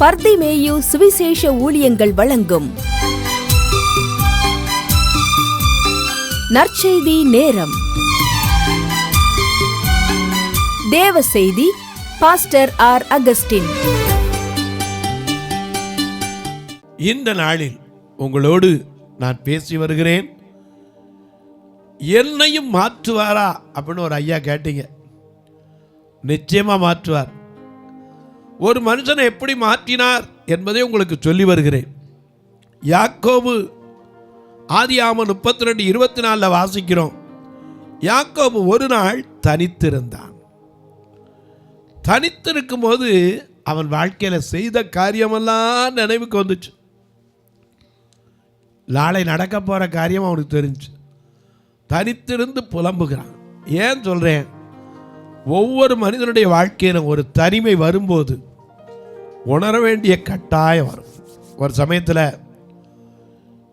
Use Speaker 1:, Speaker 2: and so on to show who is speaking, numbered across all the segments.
Speaker 1: பர்திமேயு சுவிசேஷ ஊழியங்கள் வழங்கும் நற்செய்தி நேரம். தேவ செய்தி பாஸ்டர் ஆர். அகஸ்டின்.
Speaker 2: இந்த நாளில் உங்களோடு நான் பேசி வருகிறேன். என்னையும் மாற்றுவாரா அப்படின்னு ஒரு ஐயா கேட்டீங்க. நிச்சயமா மாற்றுவார். ஒரு மனுஷனை எப்படி மாற்றினார் என்பதை உங்களுக்கு சொல்லி வருகிறேன். யாக்கோபு ஆதியாகமம் 32:24 வாசிக்கிறோம். யாக்கோபு ஒரு நாள் தனித்திருந்தான். தனித்திருக்கும் போது அவன் வாழ்க்கையில் செய்த காரியமெல்லாம் நினைவுக்கு வந்துச்சு. நாளை நடக்க போகிற காரியம் அவனுக்கு தெரிஞ்சு தனித்திருந்து புலம்புகிறான். ஏன் சொல்கிறேன்? ஒவ்வொரு மனிதனுடைய வாழ்க்கையில் ஒரு தனிமை வரும்போது உணர வேண்டிய கட்டாயம் வரும். ஒரு சமயத்தில்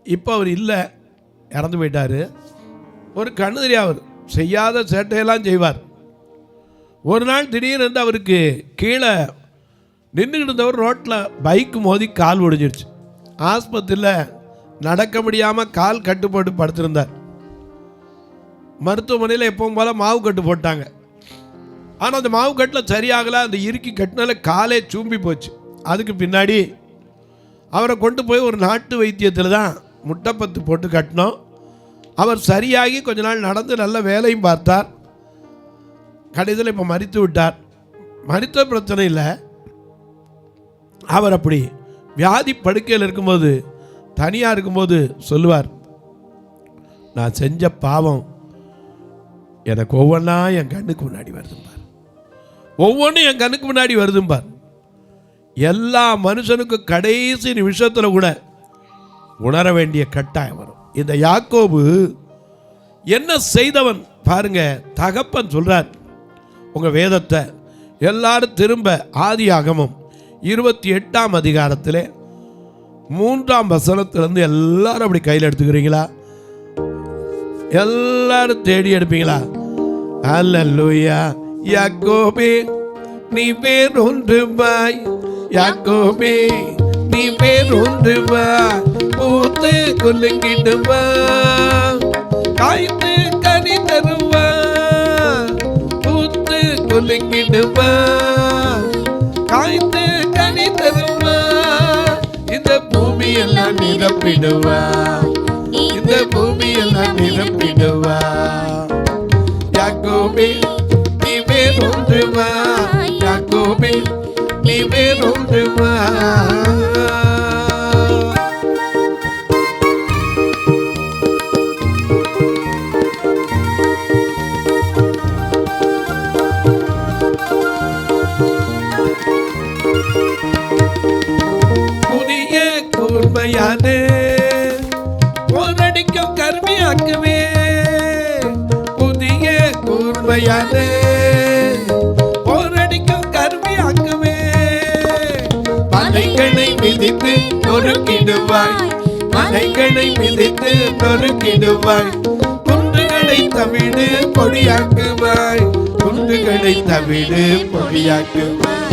Speaker 2: இப்போ அவர் இல்லை, இறந்து போயிட்டார். ஒரு கண்ணு தெரியாது, அவர் செய்யாத சேட்டையெல்லாம் செய்வார். ஒரு நாள் திடீர்னு அவருக்கு கீழே நின்றுக்கிட்டு இருந்தவர் ரோட்டில் பைக்கு மோதி கால் ஒடிஞ்சிருச்சு. ஆஸ்பத்திரியில் நடக்க முடியாமல் கால் கட்டு போட்டு படுத்திருந்தார். மருத்துவமனையில் எப்பவும் போல் மாவு கட்டு போட்டாங்க. ஆனால் அந்த மாவு கட்டில் சரியாகலை. அந்த இறுக்கி கட்டினால காலே சூம்பி போச்சு. அதுக்கு பின்னாடி அவரை கொண்டு போய் ஒரு நாட்டு வைத்தியத்தில் தான் முட்டைப்பத்து போட்டு கட்டினோம். அவர் சரியாகி கொஞ்ச நாள் நடந்து நல்ல வேலையும் பார்த்தார். கடைசியில் இப்போ மரித்து விட்டார். மரித்த பிரச்சனை இல்லை. அவர் அப்படி வியாதி படுக்கையில் இருக்கும்போது, தனியாக இருக்கும்போது சொல்லுவார், நான் செஞ்ச பாவம் எனக்கு ஒவ்வொன்றா என் கண்ணுக்கு முன்னாடி வருதும்பார். ஒவ்வொன்றும் என் கண்ணுக்கு முன்னாடி வருதும்பார். எல்லா மனுஷனுக்கும் கடைசி நிமிஷத்தில் கூட உணர வேண்டிய கட்டாயம் வரும். இந்த யாக்கோபு என்ன செய்தவன் பாருங்க. தகப்பன் சொல்றார், உங்க வேதத்தை எல்லாரும் திரும்ப ஆதியாகமம் 28ஆம் அதிகாரத்தில் 3ஆம் வசனத்திலிருந்து எல்லாரும் அப்படி கையில் எடுத்துக்கிறீங்களா? எல்லாரும் தேடி எடுப்பீங்களா? அல்லேலூயா. யாக்கோபே நீ வேறொன்றுவாய், யாக்கோபே நீ வேறொன்றுவாய், பூத்து குலுங்கிடுவா, காய்த்து கனி தருவா, பூத்து குலுங்கிடுவா, காய்த்து கனி தருவா, இந்த பூமியெல்லாம் நிரப்பிடுவா, இந்த பூமியெல்லாம் நிரப்பிடுவா. யாக்கோபே நீ வேறொன்றுவா, யாக்கோபே நீ வேறொன்றுவா. புதிய கூர்மையானே போரடிக்கும் கருமையாக்குவே, புதிய கூர்மையானே போரடிக்கும் கருமையாக்குவே, மலைகளை மிதித்து நொறுக்கிடுவாய், மலைகளை மிதித்து நொறுக்கிடுவாய், குன்றுகளை தவிடு பொடியாக்குவாய், குன்றுகளை தவிடு பொடியாக்குவாய்.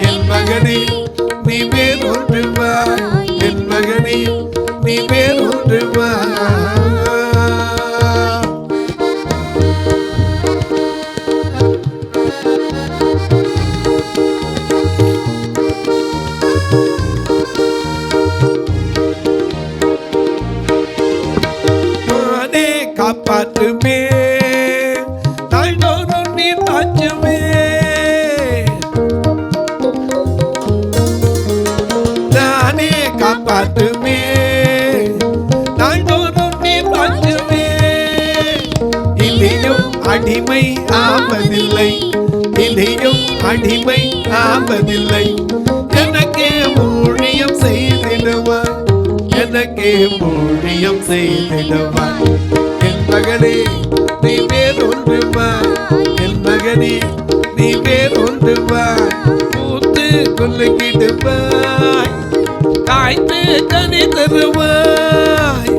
Speaker 2: என் மகனே நீ வேறொன்றுவாய், என் மகனே நீ வேறொன்றுவாய். காப்பாற்றுமே நாள்தோறும் நீர் தாச்சுமே, நானே காப்பாற்றுமே நாள்தோறும் நீர் தாச்சுமே. இனியும் அடிமை ஆவதில்லை, இனியும் அடிமை ஆவதில்லை, எனக்கே ஊழியம் செய்திடுவார், எனக்கே ஊழியம் செய்திடுவார். என் மகனே நீ வேறொன்றுவாய், என் மகனே நீ வேறொன்றுவாய், பூத்து குலுங்கிடுவாய், காய்த்து கனி தருவாய்,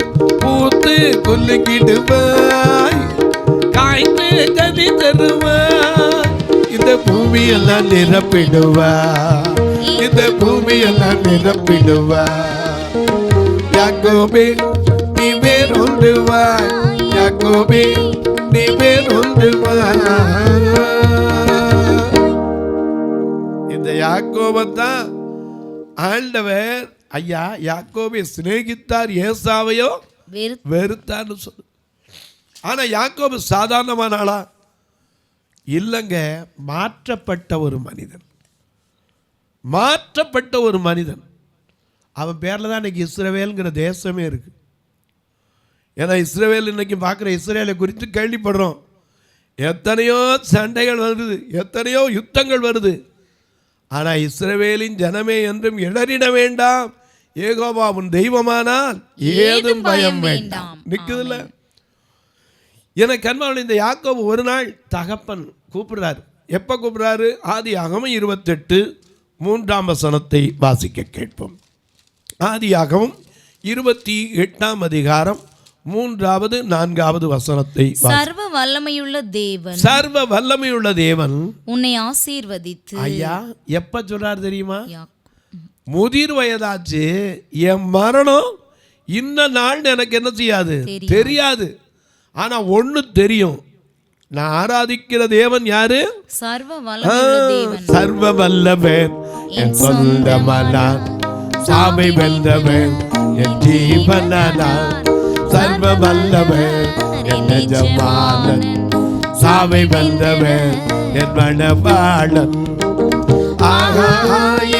Speaker 2: பூத்து குலுங்கிடுவாய், காய்த்து கனி தருவாய், இந்த பூமியெல்லாம் நிரப்பிடுவாய், இந்த பூமியெல்லாம் நிரப்பிடுவார். யாக்கோபே நீ வேறொன்றுவாய், யாக்கோபே நீ வேறொன்றுவாய். இந்த யாக்கோபத்தான் ஆண்டவர் ஐயா யாக்கோபை சிநேகித்தார், ஏசாவையோ வெறுத்தார்னு சொல்லு. ஆனா யாக்கோபு சாதாரணமான ஆளா இல்லைங்க, மாற்றப்பட்ட ஒரு மனிதன், மாற்றப்பட்ட ஒரு மனிதன். அவன் பேரில் தான் இன்னைக்கு இஸ்ரவேல்ங்கிற தேசமே இருக்கு. ஏன்னா இஸ்ரவேல் இன்னைக்கு பார்க்குற இஸ்ரேலை குறித்து கேள்விப்படுறோம். எத்தனையோ சண்டைகள் வருது, எத்தனையோ யுத்தங்கள் வருது. ஆனால் இஸ்ரவேலின் ஜனமே என்றும் இடறிட வேண்டாம், யெகோவா உன் தெய்வமானால் ஏதும் பயம் வேண்டாம். நிற்குதுல்ல. எனக்கு கண்மாவில் இந்த யாக்கோபு ஒரு நாள் தகப்பன் கூப்பிடுறாரு. எப்போ கூப்பிடுறாரு? ஆதியாகமம் 28:3 வாசிக்க கேட்போம். ஆதியாகமம் 28 3, 4
Speaker 3: சர்வ வல்லமையுள்ள தேவன்,
Speaker 2: சர்வ வல்லமையுள்ள தேவன்
Speaker 3: உன்னை ஆசீர்வதித்து.
Speaker 2: ஐயா எப்ப சொல்றாரு தெரியுமா? முதிர் வயதாச்சு, என் மரணம் இந்த நாள் எனக்கு என்ன செய்யாது தெரியாது. ஆனா ஒண்ணு தெரியும், நான் ஆராதிக்கிற தேவன் யாரு?
Speaker 3: சர்வ வல்லமையுள்ள தேவன்,
Speaker 2: சர்வ வல்லவன், என் சொந்தமானான், சாமை வென்றவன், என் ஜீவனானான். சர்வ வல்லவன், என் எஜமானன், சாமை வென்றவன், என் மணவாளன். ஆஹா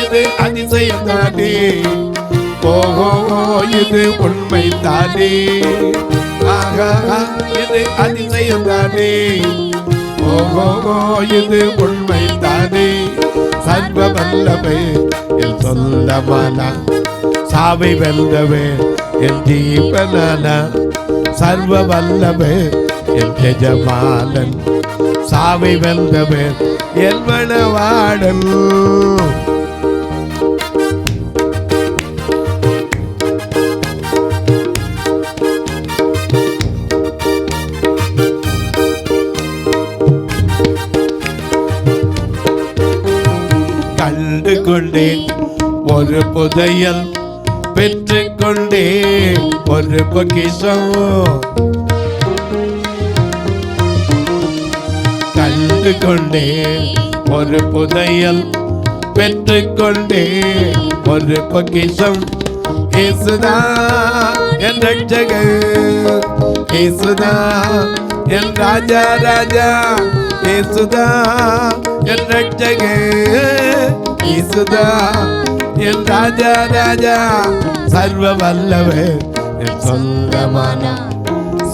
Speaker 2: இது அதிசயம் தானே, ஓஹோ இது உண்மை தானே. ஆஹா இது அதிசயம் தானே, ஓஹோ இது உண்மை தானே. சர்வ வல்லமை என் சொந்தமானா, சாவை வெல்லவே என் தீபனானா. சர்வ வல்லமை என் எஜமானன், சாவை வெல்லவே என் மணவாளன். கண்டு கொண்டேன் ஒரு புதையல், பெற்றுக்கொண்டே ஒரு பொக்கிஷம். கண்டு கொண்டே ஒரு புதையல், பெற்றுக்கொண்டே ஒரு பொக்கிஷம். இயேசுதான் என் ரட்சகர், இயேசுதான் என் ராஜா ராஜா, இயேசுதான் என் ரட்சகர், இயேசுதான் என் ராஜா ராஜா. சர்வ வல்லவர் என் சொந்தமான,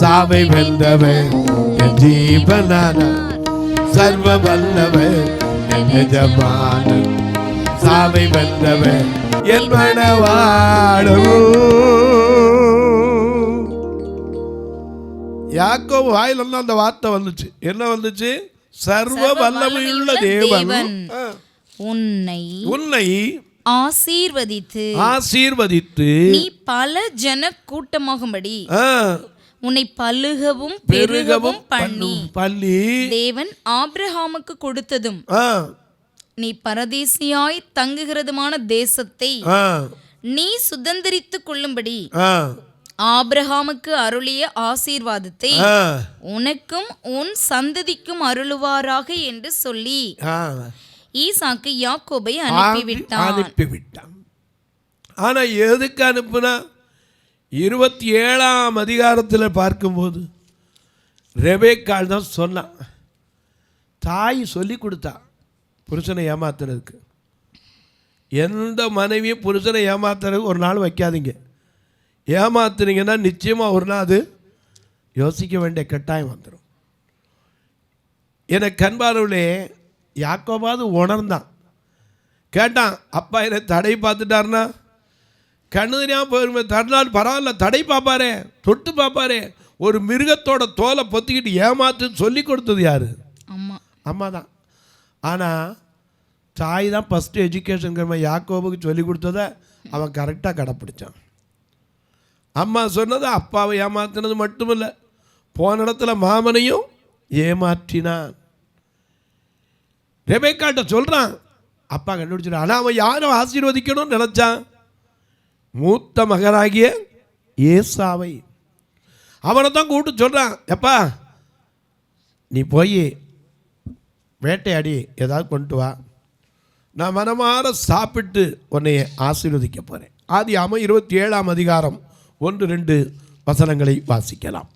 Speaker 2: சாவை வென்றவர் என் ஜீவனான. சர்வ வல்லவர் என் எஜமானன், சாவை வென்றவர் என் மணவாளன். யாக்கோபு வாயில அந்த வார்த்தை வந்துச்சு. என்ன வந்துச்சு? சர்வ வல்லமையுள்ள தேவன் உன்னை ஆசீர்வதித்து
Speaker 3: நீ பல ஜன கூட்டமாகும்படி உன்னை பலுகவும் பெருகவும் பண்ணி தேவன் ஆபிரகாமுக்கு கொடுத்ததும் நீ பரதேசியாய் தங்குகிறதுமான தேசத்தை நீ சுதந்தரித்துக் கொள்ளும்படி ஆபிரகாமுக்கு அருளிய ஆசீர்வாதத்தை உனக்கும் உன் சந்ததிக்கும் அருளுவாராக என்று சொல்லி ஈசாக்கு யாக்கோபை
Speaker 2: அனுப்பிவிட்டான். ஆனா எதுக்கு அனுப்புனா? 27 பார்க்கும்போது ரெபேக்காள் தான் சொன்னான். தாய் சொல்லி கொடுத்தா புருஷனை ஏமாத்துறதுக்கு. எந்த மனைவியும் புருஷனை ஏமாத்துறதுக்கு ஒரு நாள் வைக்காதீங்க. ஏமாத்துனீங்கன்னா நிச்சயமாக ஒரு நாள் அது யோசிக்க வேண்டிய கட்டாயம் வந்துடும். எனக்கு கண்பார்வையிலே யாக்கோபாவது உணர்ந்தான், கேட்டான். அப்பா என்னை தடை பார்த்துட்டாருன்னா கண்ணு தெரியாமல் போயிருமே, தடுநாள் பரவாயில்ல, தடை பார்ப்பாரே, தொட்டு பார்ப்பாரே. ஒரு மிருகத்தோட தோலை பொத்திக்கிட்டு ஏமாத்துன்னு சொல்லி கொடுத்தது யாரு? அம்மா தான். ஆனால் தாய் தான் ஃபஸ்ட்டு எஜுகேஷன் யாக்கோபுக்கு சொல்லி கொடுத்ததை அவன் கரெக்டாக கடைப்பிடிச்சான். அம்மா சொன்னது அப்பாவை ஏமாத்தினது மட்டுமில்லை, போன இடத்துல மாமனையும் ஏமாற்றினான். ரெபேக்காட்ட சொல்கிறான், அப்பா கண்டுபிடிச்சிடும். ஆனால் அவன் யாரும் ஆசீர்வதிக்கணும்னு நினச்சான்? மூத்த மகனாகிய ஏசாவை. அவனை தான் கூப்பிட்டு சொல்கிறான், எப்பா நீ போய் வேட்டையாடி ஏதாவது கொண்டு வா, நான் மனமாற சாப்பிட்டு உன்னை ஆசீர்வதிக்க போகிறேன். ஆதியாகமம் 27ஆம் அதிகாரம் 1-2 வசனங்களை வாசிக்கலாம்.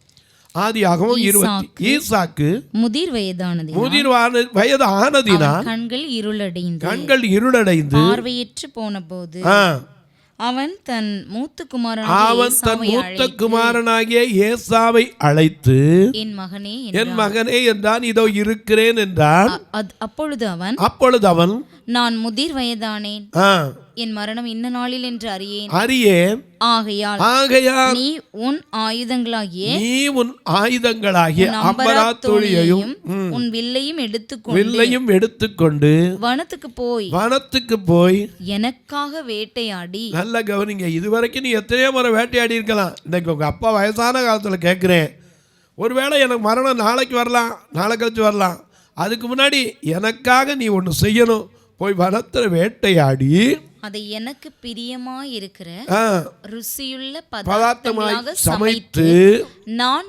Speaker 2: ஆதியாகமம் 20. ஈசாக்கு முதிர் வயது ஆனதினால் கண்கள் இருளடைந்து
Speaker 3: பார்வையற்று போன போது அவன் தன் மூத்த
Speaker 2: குமாரனாகிய ஏசாவை அழைத்து,
Speaker 3: என்
Speaker 2: மகனே என்றான். இதோ இருக்கிறேன் என்றான். அப்பொழுது அவன்
Speaker 3: நான் முதிர் வயதானேன், என் மரணம் இன்ன நாளில் என்று
Speaker 2: அறியேன். ஆகையால்
Speaker 3: நீ உன்
Speaker 2: ஆயுதங்களாகிய அம்பராத்தோலியையும்
Speaker 3: உன் வில்லையும்
Speaker 2: எடுத்துக்கொண்டு வனத்துக்கு போய்
Speaker 3: எனக்காக வேட்டையாடி.
Speaker 2: நல்ல கவனிங்க, இதுவரைக்கும் நீ எத்தனையோ முறை வேட்டையாடி இருக்கலாம். இன்னைக்கு உங்க அப்பா வயசான காலத்தில் கேட்குறேன், ஒருவேளை எனக்கு மரணம் நாளைக்கு வரலாம், நாளை கழிச்சு வரலாம், அதுக்கு முன்னாடி எனக்காக நீ ஒன்று செய்யணும். போய் வனத்தில் வேட்டையாடி
Speaker 3: அதை எனக்கு பிரியமாயிருக்கிற ருசியுள்ள
Speaker 2: பதார்த்தமாய் சமைத்து
Speaker 3: நான்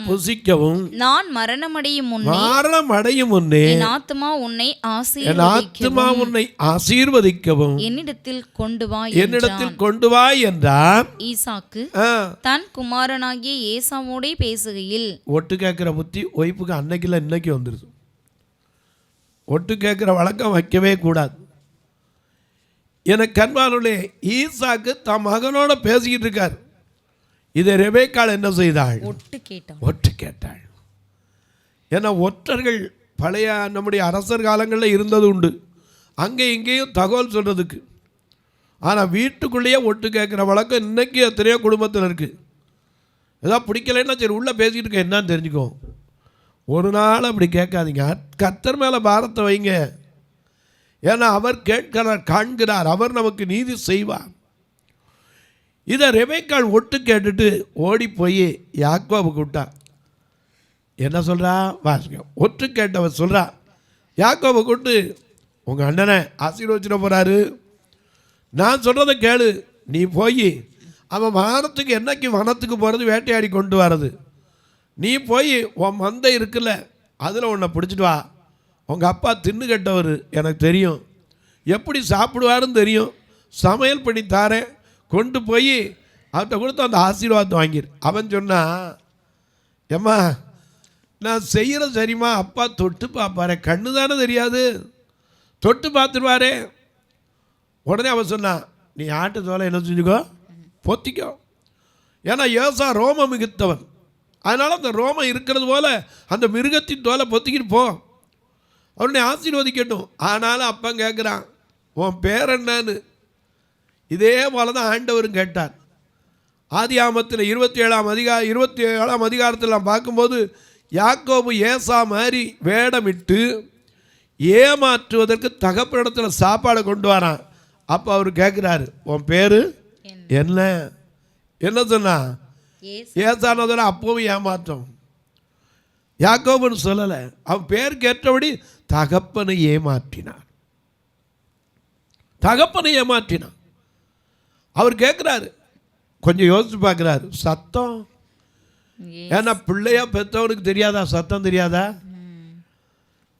Speaker 2: புசிக்கவும்
Speaker 3: நான் மரணமடையும்
Speaker 2: முன்னே
Speaker 3: என் ஆத்துமா உன்னை
Speaker 2: ஆசீர்வதிக்கவும்
Speaker 3: என்னிடத்தில்
Speaker 2: கொண்டு வா என்றான்.
Speaker 3: ஈசாக்கு தன் குமாரனாகிய ஏசாவோடே பேசுகையில்,
Speaker 2: ஒட்டு கேட்கிற புத்தி ஒய்ப்புக்கு அன்னைக்குல இன்னைக்கு வந்துருது. ஒட்டு கேட்குற வழக்கம் வைக்கவே கூடாது. எனக்கு அன்பானவர்களே, ஈசாக்கு தம் மகனோட பேசிக்கிட்டு இருக்கார். இதை ரெபேக்காள் என்ன செய்தாள்? ஒட்டு கேட்டாள். ஏன்னா ஒற்றர்கள் பழைய நம்முடைய அரசர் காலங்களில் இருந்தது உண்டு, அங்கே இங்கேயும் தகவல் சொல்கிறதுக்கு. ஆனால் வீட்டுக்குள்ளேயே ஒட்டு கேட்குற வழக்கம் இன்னைக்கு எத்தனையோ குடும்பத்தில் இருக்குது. ஏதாவது பிடிக்கலைன்னா சரி உள்ளே பேசிக்கிட்டு இருக்க என்னன்னு தெரிஞ்சுக்கோ. ஒரு நாள் அப்படி கேட்காதீங்க. கர்த்தர் மேலே பாரத்தை வைங்க. ஏன்னா அவர் கேட்கிறார், காண்கிறார், அவர் நமக்கு நீதி செய்வார். இதை ரெபேக்காள் ஒட்டு கேட்டுட்டு ஓடி போய் யாக்கோபு கூப்பிட்டா. என்ன சொல்கிறா வாசிக்க. ஒட்டு கேட்டவர் சொல்கிறா, யாக்கோபு கூப்பிட்டு, உங்கள் அண்ணனை ஆசீர்வச்சிட போகிறாரு, நான் சொல்கிறத கேளு. நீ போய் அவன் வானத்துக்கு என்னைக்கு வனத்துக்கு போகிறது, வேட்டையாடி கொண்டு வர்றது, நீ போய் உன் மந்தை இருக்குல்ல அதில் உன்னை பிடிச்சிட்டு வா. உங்கள் அப்பா தின்னு கட்டவர், எனக்கு தெரியும், எப்படி சாப்பிடுவாருன்னு தெரியும், சமையல் பண்ணி தாரேன், கொண்டு போய் அவன்கிட்ட கொடுத்து அந்த ஆசீர்வாதத்தை வாங்கிடு. அவன் சொன்னான், ஏம்மா நான் செய்கிற சரிம்மா, அப்பா தொட்டு பார்ப்பாரே, கண்ணு தானே தெரியாது, தொட்டு பார்த்துருவாரே. உடனே அவன் சொன்னான், நீ ஆட்டு தோலை என்ன செஞ்சுக்கோ, பொத்திக்கோ. ஏன்னா ஏசா ரோமம் மிகுத்தவன், அதனால் அந்த ரோமம் இருக்கிறது போல் அந்த மிருகத்தின் தோலை பொத்திக்கிட்டு போ, அவனை ஆசீர்வதிக்கட்டும். ஆனாலும் அப்பா கேட்குறான், உன் பேர் என்னன்னு. இதே போல தான் ஆண்டவரும் கேட்டார். ஆதியாகமத்தில் 27ஆம் அதிகாரத்தில் நாம் பார்க்கும்போது யாக்கோபு ஏசா மாதிரி வேடமிட்டு ஏமாற்றுவதற்கு தகப்பனிடத்தில் சாப்பாடை கொண்டு வரான். அப்போ அவர் கேட்குறாரு, உன் பேர் என்ன சொன்னா? ஏசானதுல அப்பவும் ஏமாற்றம். யாக்கோபுன்னு சொல்லலை, அவன் பேர் கேட்டபடி தகப்பனை ஏமாற்றினான். அவர் கேட்குறாரு, கொஞ்சம் யோசிச்சு பார்க்குறாரு, சத்தம். ஏன்னா பிள்ளையா பெற்றவனுக்கு தெரியாதா சத்தம்? தெரியாதா?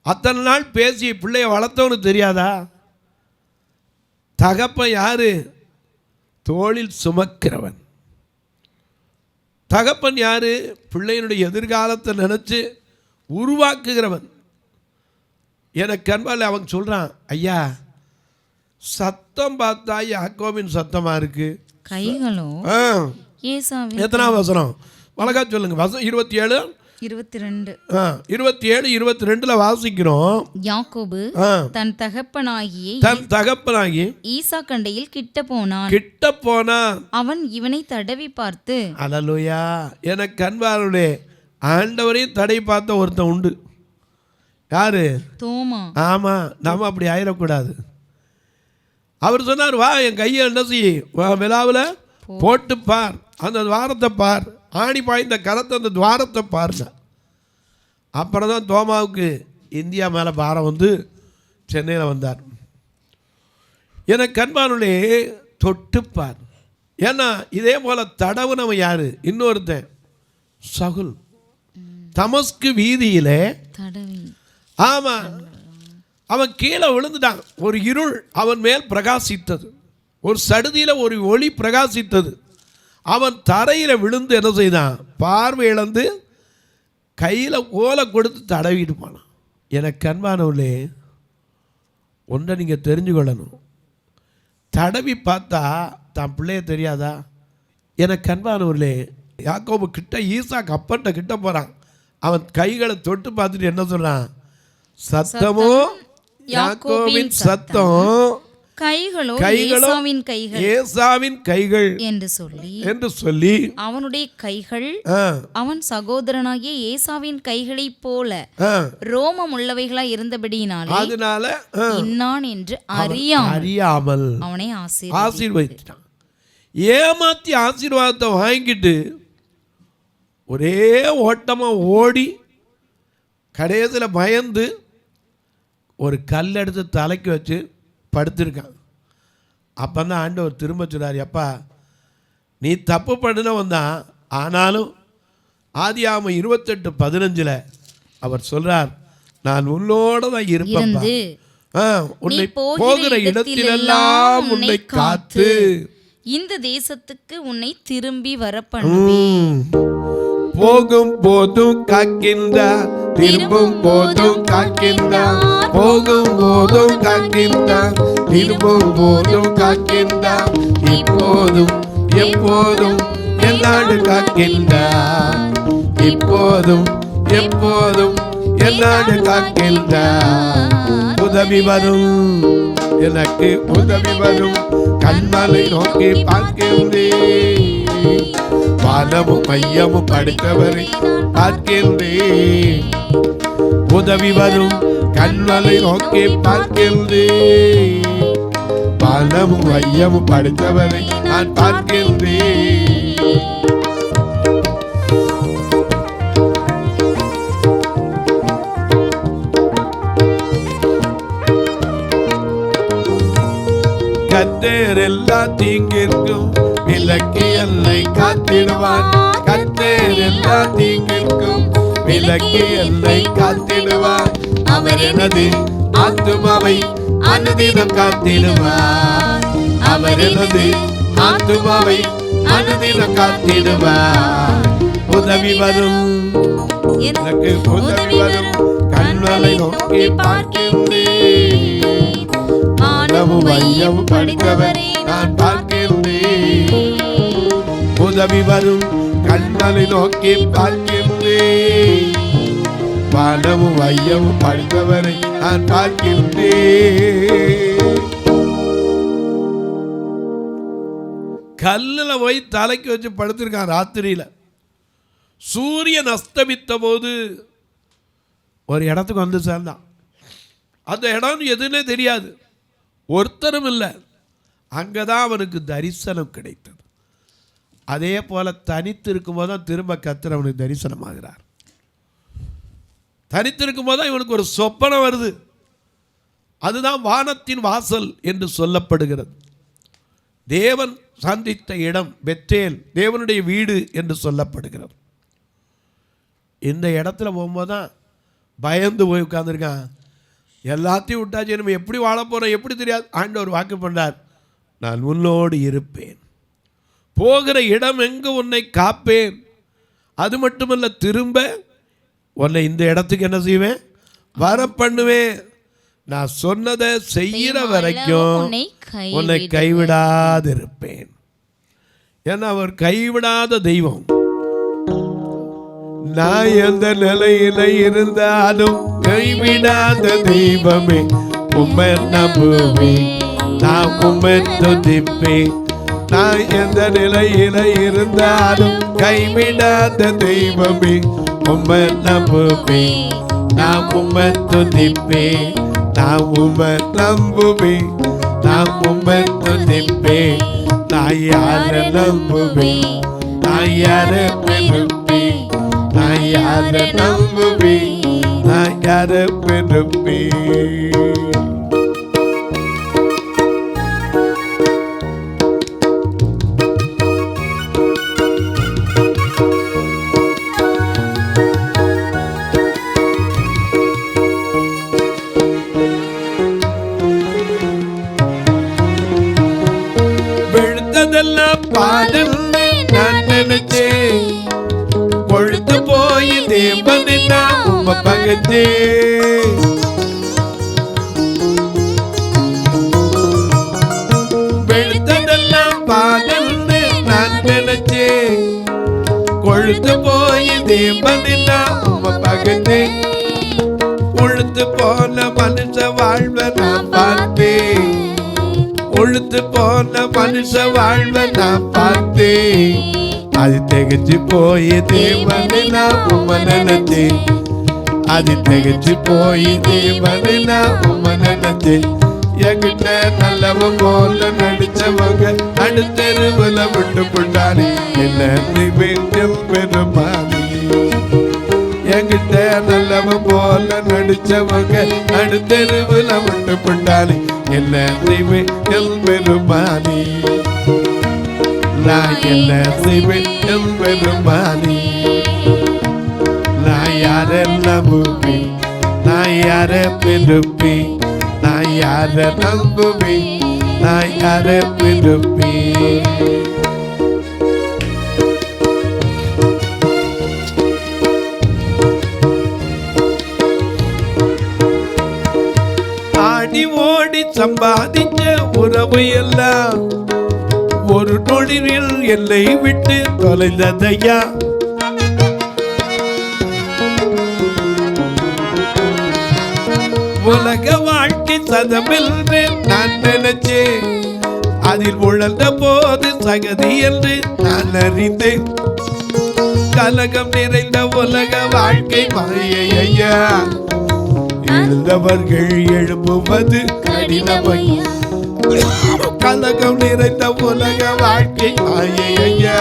Speaker 2: அத்தனை நாள் பேசி பிள்ளைய வளர்த்தவனுக்கு தெரியாதா? தகப்பன் யாரு? தோளில் சுமக்கிறவன். தகப்பன் யாரு? பிள்ளையினுடைய எதிர்காலத்தை நினச்சி உருவாக்குகிறவன். எனக்கு அன்பால் அவன் சொல்கிறான், ஐயா சத்தம் பார்த்தா யாக்கோபின் சத்தமாக இருக்கு,
Speaker 3: கைகளோ
Speaker 2: எத்தனாம் வசனம் வழக்கா சொல்லுங்க. வசனம் 27 22 வாசிக்கிறோம்.
Speaker 3: யாக்கோபு தன்
Speaker 2: தகப்பனாகிய
Speaker 3: ஈசாக்கண்டையில் கிட்ட போனான். அவன் இவனை தடவி பார்த்து,
Speaker 2: அல்லேலூயா. எனக்கு அன்பாருடைய ஆண்டவரையும் தடவி பார்த்த ஒருத்தன் உண்டு. யாரு?
Speaker 3: தோமா.
Speaker 2: ஆமா, நாம அப்படி ஆயிடக்கூடாது. அவர் சொன்னார், வா என் கையை என்ன செய்ய, விழாவில் போட்டு பார், அந்த துவாரத்தை பார், ஆணி பாய்ந்த கரத்தை அந்த துவாரத்தை பாருங்க. அப்புறம் தான் தோமாவுக்கு இந்தியா மேலே பாரம் வந்து சென்னையில் வந்தார். எனக்கு அன்பானுள்ளே தொட்டுப்பார். ஏன்னா இதே போல தடவுனவன் யாரு? இன்னொருத்தன் சகுல். தமஸ்கு வீதியிலே ஆமா, அவன் கீழே விழுந்துட்டான். ஒரு இருள் அவன் மேல் பிரகாசித்தது, ஒரு சடுதியில் ஒரு ஒளி பிரகாசித்தது. அவன் தரையில் விழுந்து என்ன செய்தான்? பார்வை இழந்து கையில் ஓலை கொடுத்து தடவிட்டு போனான். எனக்கு அன்பானவர்களே, ஒன்றை நீங்கள் தெரிஞ்சுக்கொள்ளணும். தடவி பார்த்தா தான் பிள்ளைய தெரியாதா? எனக்கு அன்பானவர்களே, யாக்கோபு கிட்ட ஈசாக்கு அப்பன்ட்ட கிட்ட போகிறான். அவன் கைகளை தொட்டு பார்த்துட்டு என்ன சொல்கிறான்? சத்தமோ யாக்கோபின் சத்தம், கைகளோ ஏசாவின் கைகள் என்று சொல்லி
Speaker 3: அவனுடைய கைகள் அவன் சகோதரனாகிய ஏசாவின் கைகளைப் போல ரோமம் உள்ளவைகளாய் இருந்தபடியினாலே
Speaker 2: அதனால
Speaker 3: இன்னான் என்று
Speaker 2: அறியாமல்
Speaker 3: அவனை
Speaker 2: ஆசீர்வதித்தான். ஏமாத்தி ஆசீர்வாதத்தை வாங்கிட்டு ஒரே ஓட்டமா ஓடி கடைசியில் பயந்து ஒரு கல் எடுத்து தலைக்கு வச்சு படுத்திருக்கான். அப்போ தான் ஆண்டவர் திரும்ப சொன்னார், அப்பா நீ தப்பு பண்ணினவன் தான், ஆனாலும் ஆதியாகமம் 28:15 அவர் சொல்றார், நான் உன்னோட தான் இருப்பேன், உன்னை போகிற இடத்திலெல்லாம் உன்னை காத்து
Speaker 3: இந்த தேசத்துக்கு உன்னை திரும்பி வர பண்ணுவேன்.
Speaker 2: போகும் போதும் காக்கின்றார், திரும்பும் போதும் காக்கின்றார், போகும் போதும் காக்கின்றார், திரும்பும் போதும் காக்கின்றார், இப்போதும் எப்போதும் என்னாடு காக்கின்றார், இப்போதும் எப்போதும் என்னாடு காக்கின்றார். உதவி வரும், எனக்கு உதவி வரும், கண்மலை நோக்கி பார்க்கின்றேன், வானமும் மையமும் படைத்தவரை பார்க்கின்றேன். உதவி வரும், கண்மலை நோக்கி பார்க்கின்றேன், வானமும் மையமும் படைத்தவரை நான் பார்க்கின்றேன். கர்த்தர் எல்லா தீங்கிற்கும் விலக்கி என்னை காத்திடுவார், கர்த்தர் எல்லா தீங்கிற்கும் விலக்கி என்னை காத்திடுவார், அவர் எனது ஆத்துமாவை அனுதினம் காத்திடுவார், அவர் எனது ஆத்துமாவை அனுதினம் காத்திடுவார். உதவி வரும், எனக்கு உதவி வரும், கண்களை நோக்கி பார்க்கின்றேன், வானமும் மையமும் படைத்தவரை நான் பார்க்கின்றேன். உதவி வரும், கண்களை நோக்கி பார்க்கின்றேன், வானமும் மையமும் படைத்தவரை நான் பார்க்கின்றேன். கல்லில் போய் தலைக்கு வச்சு படுத்திருக்கான். ராத்திரியில சூரியன் அஸ்தமித்த போது ஒரு இடத்துக்கு வந்து சேர்ந்தான். அந்த இடம் எதுன்னே தெரியாது, ஒருத்தரும் இல்லை. அங்கதான் அவனுக்கு தரிசனம் கிடைத்தது. அதே போல தனித்து இருக்கும்போது தான் திரும்ப கர்த்தர் அவனுக்கு தரிசனம் ஆகிறார். தனித்து இருக்கும்போது தான் இவனுக்கு ஒரு சொப்பனம் வருது. அதுதான் வானத்தின் வாசல் என்று சொல்லப்படுகிறது. தேவன் சந்தித்த இடம் பெத்தேல், தேவனுடைய வீடு என்று சொல்லப்படுகிறது. இந்த இடத்துல போகும்போது தான் பயந்து போய் உட்கார்ந்துருக்கான். எல்லாத்தையும் விட்டாச்சு, நம்ம எப்படி வாழ போகிறோம் எப்படி தெரியாது. ஆண்டவர் வாக்கு பண்ணார், நான் உன்னோடு இருப்பேன், போகிற இடம் எங்கு உன்னை காப்பேன், அது மட்டுமல்ல திரும்ப உன்னை இந்த இடத்துக்கு என்ன செய்வேன், வர பண்ணுவேன், நான் சொன்னதை செய்கிற வரைக்கும் உன்னை கைவிடாது இருப்பேன். ஏன்னா அவர் கைவிடாத தெய்வம். நான் எந்த நிலையில இருந்தாலும் கைவிடாத தெய்வமே, உம்மை நம்புவேன், நான் உம்மை துதிப்பேன். நான் எந்த நிலையில இருந்தாலும் கைவிடாத தெய்வமே, உம்மை நம்புவேன், நான் உம்மை துதிப்பேன், நான் உம்மை நம்புவேன், நான் உம்மை துதிப்பேன். நான் யாரை நம்புவேன், நான் யாரை நம்புவேன், நான் யாரை நம்புவேன், நான் யாரை நம்புவேன். பாடல்னு நான் நினைச்சேன். பொழுது போய் தேவனை நான் உம்மை பகைச்சேன். வெளுத்ததெல்லாம் பாடல்னு நான் நினைச்சேன். கொழுத்து போய் தேவனை நான் உம்மை பகைச்சேன். உழுத்து போன மனுஷ வாழ்வை நான் பார்த்தேன். உழுத்து போன மனுஷ வாழ்வை நான் பார்த்தேன். அது திகச்சு போய் தேவனை நான் உம்மை நினைச்சேன். அது திகச்சு போய் தேவனை நான் உம்மை நினைச்சேன். என்கிட்ட நல்லவன் போல நடிச்சவங்க அடுத்தெருவுல விட்டு போட்டாரு. என்ன வேண்டும் பெருமானி. என்கிட்ட நல்லவன் போல நடிச்சவங்க அடுத்தெருவுல விட்டு போட்டாரு. என்ன வேண்டும் பெருமானி. நான் என்ன செய்வேன் பெருமானி. நான் யார நம்புவேன், நான் யார விரும்பேன், நான் யார நம்புவேன், நான் யார விரும்பேன். ஆடி ஓடி சம்பாதிச்ச உறவு எல்லாம் ஒரு நொடியில் எல்லை விட்டு தொலைந்ததையா. உலக வாழ்க்கை சதமில்லை நான் நினைச்சேன். அதில் உழந்த போது சகதி என்று நான் அறிந்தேன். கலகம் நிறைந்த உலக வாழ்க்கை மாயையா. எழுந்தவர்கள் எழும்புவது கடினமையா. கலகம் நிறைந்த உலக வாழ்க்கை மாயையா.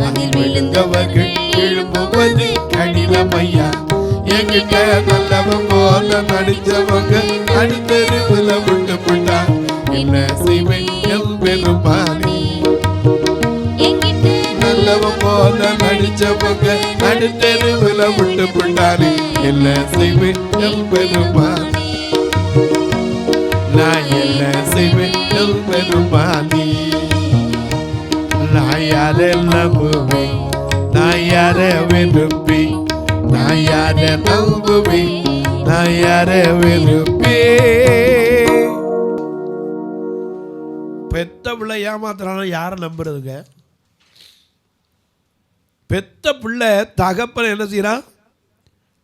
Speaker 2: அதில் விழுந்தவர்கள் எழும்புவது கடினமையா. என்கிட்ட நல்லவன் போல நடிச்சவங்க அடுத்தெருவுல விட்டு போட்டா. என்ன செய்வேன் பெருமானி. நல்லவன் போல நடிச்சவங்க அடுத்தெருவுல விட்டு போட்டாரு. என்ன செய்வேன் பெருமானி. நான் என்ன செய்வேன் பெருமானி. நான் யார நம்புவேன், நான் யார விரும்பேன், நான் யார நம்புவேன், நான் யார விரும்பேன். பெத்த பிள்ளை ஏமாத்துறான யார நம்புறதுங்க? பெத்த பிள்ளை தகப்பனை என்ன செய்யறான்?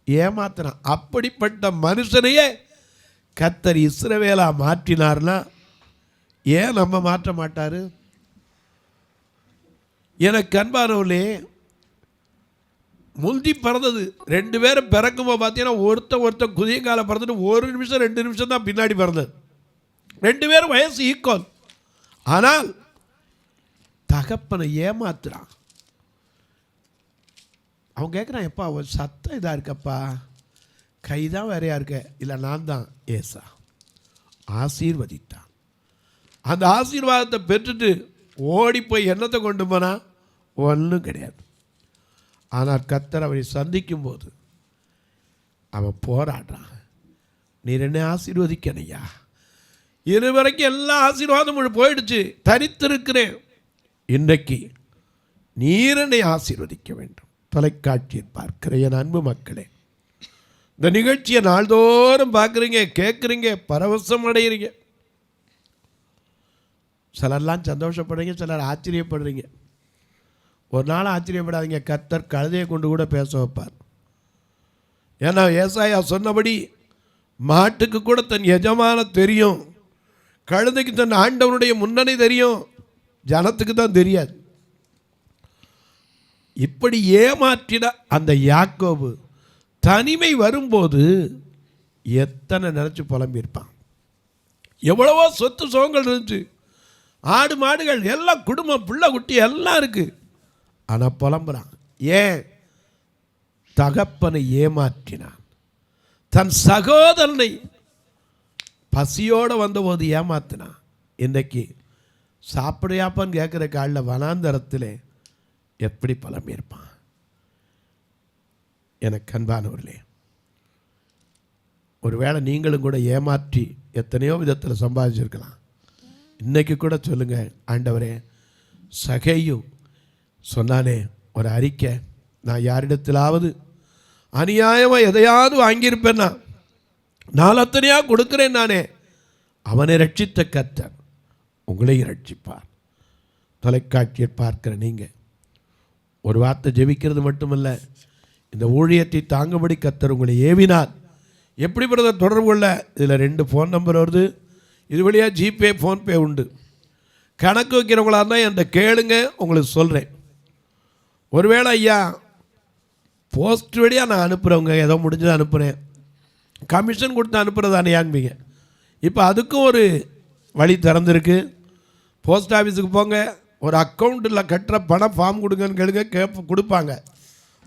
Speaker 2: ஏமாத்துறான். அப்படிப்பட்ட மனுஷனையே கர்த்தர் இஸ்ரவேலா மாற்றினார்னா ஏன் நம்ம மாற்ற மாட்டாரு? எனக்கு அன்பானவர்களே, முந்தி பிறந்தது 2 பேரும் பிறக்கும்போது பார்த்தீங்கன்னா ஒருத்தன் குதியங்கால பிறந்துட்டு 1 நிமிஷம் 2 நிமிஷம் தான் பின்னாடி பிறந்தது. 2 பேரும் வயசு ஈக்குவல். ஆனால் தகப்பனை ஏமாத்துறான். அவன் கேட்குறான், எப்பா ஒரு சத்தம் இதாக இருக்கப்பா, கைதான் வேறையா இருக்க. இல்லை நான் தான் ஏசா. ஆசீர்வதித்தான். அந்த ஆசீர்வாதத்தை பெற்றுட்டு ஓடி போய் என்னத்தை கொண்டு போனா ஒன்றும் கிடையாது. ஆனால் கர்த்தர் அவரை சந்திக்கும் போது அவன் போராடுறான். நீர் என்னை ஆசீர்வதிக்கணையா. இதுவரைக்கும் எல்லா ஆசீர்வாதமும் போயிடுச்சு, தரித்திருக்கிறேன். இன்றைக்கு நீர் என்னை ஆசீர்வதிக்க வேண்டும். தொலைக்காட்சியில் பார்க்கிற என் அன்பு மக்களே, இந்த நிகழ்ச்சியை நாள்தோறும் பார்க்குறீங்க, கேட்குறீங்க, பரவசம் அடைகிறீங்க. சிலர்லாம் சந்தோஷப்படுறீங்க, சிலர் ஆச்சரியப்படுறீங்க. ஒரு நாள் ஆச்சரியப்படாதீங்க, கர்த்தர் கழுதையை கொண்டு கூட பேச வைப்பார். ஏன்னா ஏசாயா சொன்னபடி மாட்டுக்கு கூட தன் எஜமான தெரியும், கழுதைக்கு தன் ஆண்டவனுடைய முன்னணி தெரியும், ஜனத்துக்கு தான் தெரியாது. இப்படி ஏமாற்றிட அந்த யாக்கோபு தனிமை வரும்போது எத்தனை நினச்சி புலம்பியிருப்பான். எவ்வளவோ சொத்து சுகங்கள் இருந்துச்சு, ஆடு மாடுகள் எல்லாம், குடும்பம், பிள்ளை குட்டி எல்லாம் இருக்கு. ஆனால் புலம்புறான். ஏன்? தகப்பனை ஏமாற்றினான். தன் சகோதரனை பசியோடு வந்தபோது ஏமாத்தினான். இன்றைக்கு சாப்பிடையாப்பான்னு கேட்குற காலில் வனாந்தரத்தில் எப்படி புலம்பியிருப்பான். எனக்கு அன்பானவர்களே, ஒருவேளை நீங்களும் கூட ஏமாற்றி எத்தனையோ விதத்தில் சம்பாதிச்சிருக்கலாம். இன்றைக்கி கூட சொல்லுங்கள், ஆண்டவரே சகேயு சொன்னானே ஒரு அறிக்கை, நான் யாரிடத்திலாவது அநியாயமாக எதையாவது வாங்கியிருப்பேன்னா நாலத்தனையாக கொடுக்குறேன் நானே. அவனை ரட்சித்த கர்த்தர் உங்களையும் ரட்சிப்பார். தொலைக்காட்சியை பார்க்கிற நீங்கள் ஒரு வார்த்தை ஜெபிக்கிறது மட்டுமல்ல, இந்த ஊழியத்தை தாங்கும்படி கர்த்தர் உங்களை ஏவினார். எப்படி பிரதர் தொடர்பு கொள்ள? இதில் 2 ஃபோன் நம்பர் வருது. இது வழியாக ஜிபே ஃபோன்பே உண்டு. கணக்கு வைக்கிறவங்களா இருந்தால் என்கிட்ட கேளுங்க, உங்களுக்கு சொல்கிறேன். ஒருவேளை ஐயா போஸ்ட் வழியாக நான் அனுப்புகிறவங்க ஏதோ முடிஞ்சதை அனுப்புகிறேன், கமிஷன் கொடுத்து அனுப்புகிறதானேயான்பீங்க. இப்போ அதுக்கும் ஒரு வழி திறந்துருக்கு. போஸ்ட் ஆஃபீஸுக்கு போங்க, ஒரு அக்கௌண்ட்டில் கட்டுற பணம் ஃபார்ம் கொடுங்கன்னு கேளுங்க, கொடுப்பாங்க.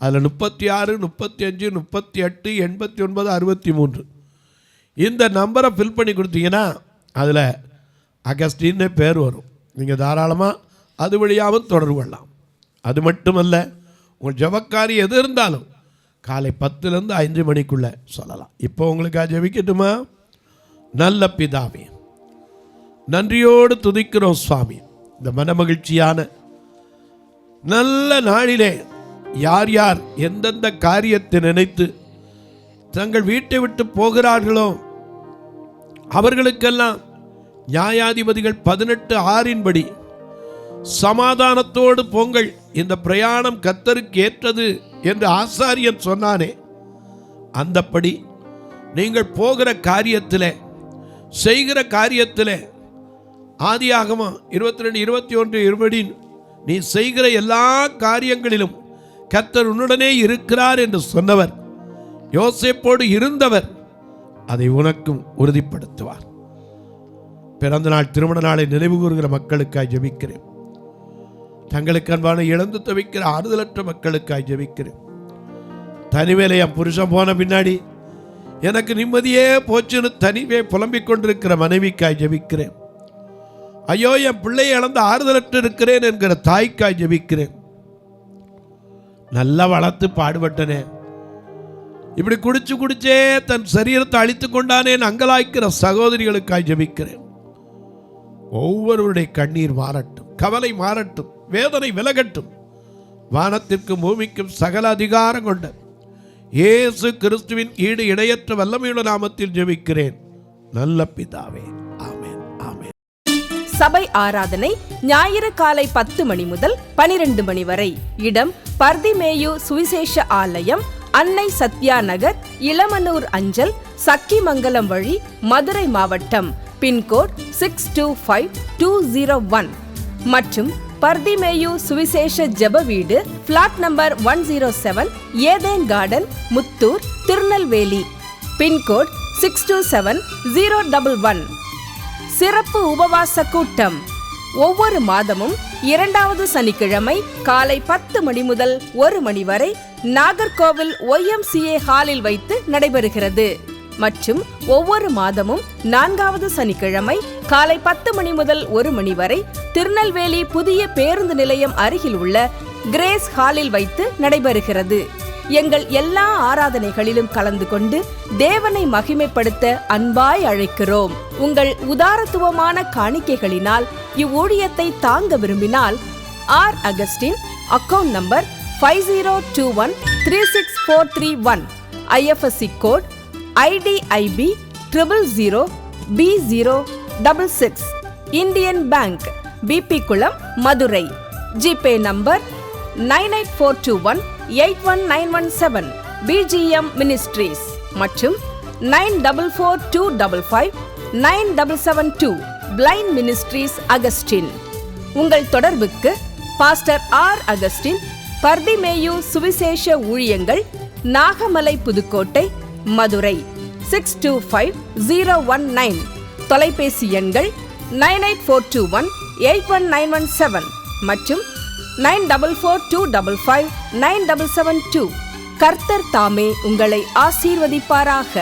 Speaker 2: அதில் 36, 35, 38, 89, 63 இந்த நம்பரை ஃபில் பண்ணி கொடுத்தீங்கன்னா அதில் அகஸ்டின்னு பேர் வரும். நீங்கள் தாராளமாக அது வழியாகவும் தொடர்பு கொள்ளலாம். அது மட்டுமல்ல, உங்கள் ஜபக்காரி எது இருந்தாலும் காலை 10லேருந்து 5 மணிக்குள்ளே சொல்லலாம். இப்போ உங்களுக்காக ஜெபிக்கட்டுமா? நல்ல பிதாவே, நன்றியோடு துதிக்கிறோம் சுவாமி. இந்த மனமகிழ்ச்சியான நல்ல நாளிலே யார் யார் எந்தெந்த காரியத்தை நினைத்து தங்கள் வீட்டை விட்டு போகிறார்களோ அவர்களுக்கெல்லாம் நியாயாதிபதிகள் 18:6 சமாதானத்தோடு போங்கள், இந்த பிரயாணம் கர்த்தருக்கு ஏற்றது என்று ஆசாரியன் சொன்னானே, அந்தப்படி நீங்கள் போகிற காரியத்தில் செய்கிற காரியத்தில் ஆதியாகமம் 22, 21, 20 நீ செய்கிற எல்லா காரியங்களிலும் கர்த்தர் உன்னுடனே இருக்கிறார் என்று சொன்னவர், யோசேப்போடு இருந்தவர், அதை உனக்கும் உறுதிப்படுத்துவார். பிறந்த நாள் திருமண நாளை நினைவு கூறுகிற மக்களுக்காய் ஜெபிக்கிறேன். தங்களுக்கு அன்பான இழந்து தவிக்கிற ஆறுதலற்ற மக்களுக்காய் ஜெபிக்கிறேன். தனிவேலை என் புருஷன் போன பின்னாடி எனக்கு நிம்மதியே போச்சுன்னு தனிவே புலம்பிக் கொண்டிருக்கிற மனைவிக்காய் ஜெபிக்கிறேன். ஐயோ என் பிள்ளையை இழந்து ஆறுதலற்று இருக்கிறேன் என்கிற தாய்க்காய் ஜெபிக்கிறேன். நல்லா வளர்த்து பாடுபட்டனே, இப்படி குடிச்சே தன் சரீரத்தை அழித்து கொண்டானேன் அங்கலாய்க்கிற சகோதரிகளுக்காய் ஜெபிக்கிறேன். ஒவ்வொருவருடைய கண்ணீர் மாறட்டும், கவலை மாறட்டும், வேதனை விலகட்டும். வானத்திற்கும் பூமிக்கும் சகல அதிகாரம் கொண்ட இயேசு கிறிஸ்துவின் ஈடு இணையற்ற வல்லமையுள்ள நாமத்தில் ஜெபிக்கிறேன் நல்ல பிதாவே, ஆமென், ஆமென்.
Speaker 1: சபை ஆராதனை ஞாயிறு காலை 10 மணி முதல் 12 மணி வரை. இடம் பர்திமேயு சுவிசேஷ ஆலயம், அன்னை சத்யா நகர், இளமனூர் அஞ்சல், சக்கிமங்கலம் வழி, மதுரை மாவட்டம். பின்கோட் 625201 மற்றும் பர்திமேயு சுவிசேஷ ஜெப வீடு, flat number 107, Eden garden, Muthur, Tirunelveli. Pincode 627011. சிறப்பு உபவாச கூட்டம் ஒவ்வொரு மாதமும் 2வது சனிக்கிழமை காலை 10 மணி முதல் 1 மணி வரை நாகர்கோவில் YMCA ஹாலில் வைத்து நடைபெறுகிறது. மற்றும் ஒவ்வொரு மாதமும் 4வது சனிக்கிழமை காலை 10 மணி முதல் 1 மணி வரை திருநெல்வேலி புதிய பேருந்து நிலையம் அருகில் உள்ள கிரேஸ் ஹாலில் வைத்து நடைபெறுகிறது. எங்கள் எல்லா ஆராதனைகளிலும் கலந்து கொண்டு தேவனை மகிமைப்படுத்த அன்பாய் அழைக்கிறோம். உங்கள் உதாரத்துவமான காணிக்கைகளினால் இவ்வூழியத்தை தாங்க விரும்பினால் R Augustine, account number 5021364331, IFSC code IDIB 000B066, Indian bank, BP குளம், Madurai. GPay number 9842181917, BGM ministries மற்றும் 9442559772, பிளைண்ட் மினிஸ்ட்ரீஸ் அகஸ்டின். உங்கள் தொடர்புக்கு பாஸ்டர் ஆர் அகஸ்டின், பர்திமேயு சுவிசேஷ ஊழியங்கள், நாகமலை, புதுக்கோட்டை, மதுரை 625019. தொலைபேசி எண்கள் 9842181917 மற்றும் 9442559772. கர்த்தர் தாமே உங்களை ஆசீர்வதிப்பாராக.